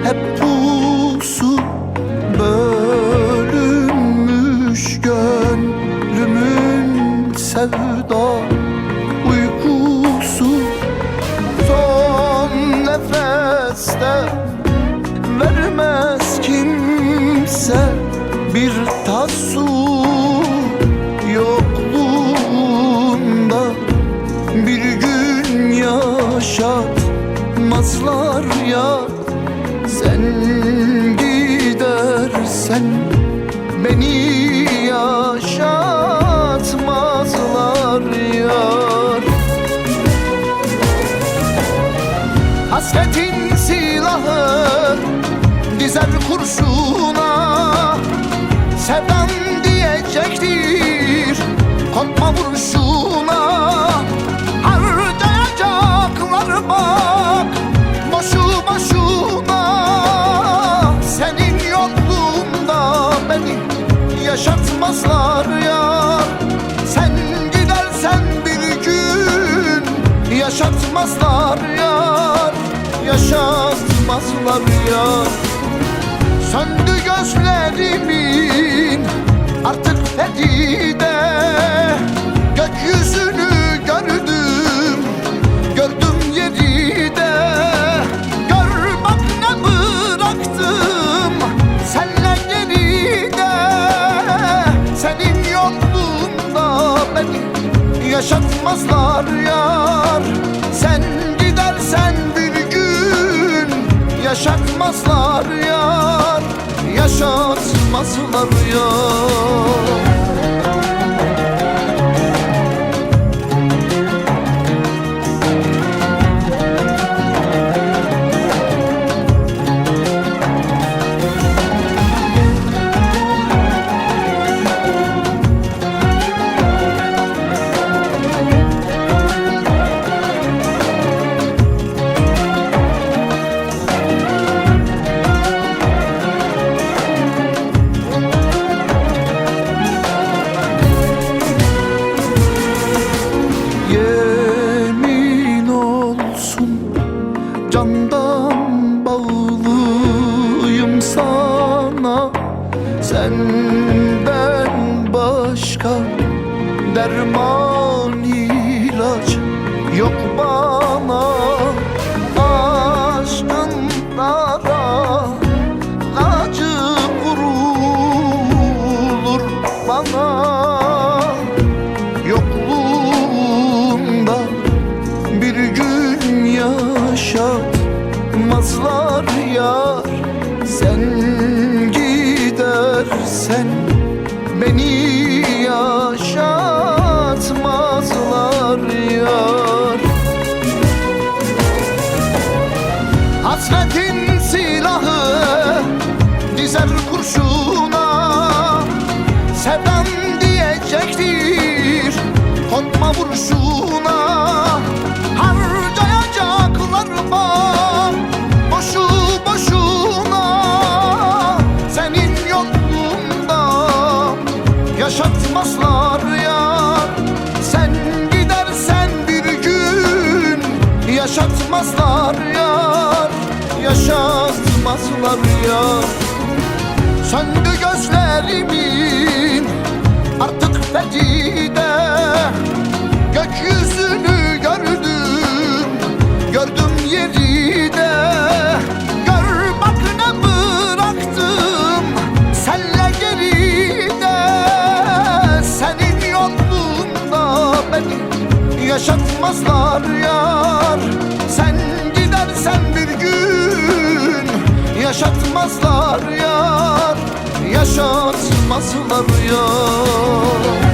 hep pusu, bölünmüş gönlümün sevda uykusu. Son nefeste vermez kimse bir tasu, yokluğunda bir gün yaşatmazlar ya. Sen gidersen beni yaşatmazlar yar. Hasretin silahı dizer kurşuna, sevdam diyecektir korkma vuruşuna. Harcayacaklar bak boşu boşuna, senin yokluğunda beni yaşatmazlar ya. Sen gidersen bir gün yaşatmazlar yar, yaşatmazlar yar. Söndü gözlerimin artık feride, gökyüzünü gördüm, gördüm yeride. Gör bak ne bıraktım senle geride, senin yokluğunda beni yaşatmazlar yar. Sen gidersen bir gün yaşatmazlar yar, yaşatmazlar yar. Candan bağlıyım sana, senden başka derman ilaç yok bana. Aşkınlara acı vurulur bana, yokluğunda bir gün yaşatmazlar yar. Sen gidersen beni yaşatmazlar yar. Hasretin silahı dizer kurşuna, sevdam diyecektir korkma vuruşuna. Harcayacaklar bak boşu boşuna, senin yokluğunda yaşatmazlar yar. Sen gidersen bir gün yaşatmazlar yar, yaşatmazlar yar. Söndü gözlerimin artık feride, gökyüzünü gördüm, gördüm yeride. Gör bak ne bıraktım senle geride, senin yokluğunda beni yaşatmazlar yar. Sen gidersen bir gün yaşatmazlar yar, yaşatmazlar yar.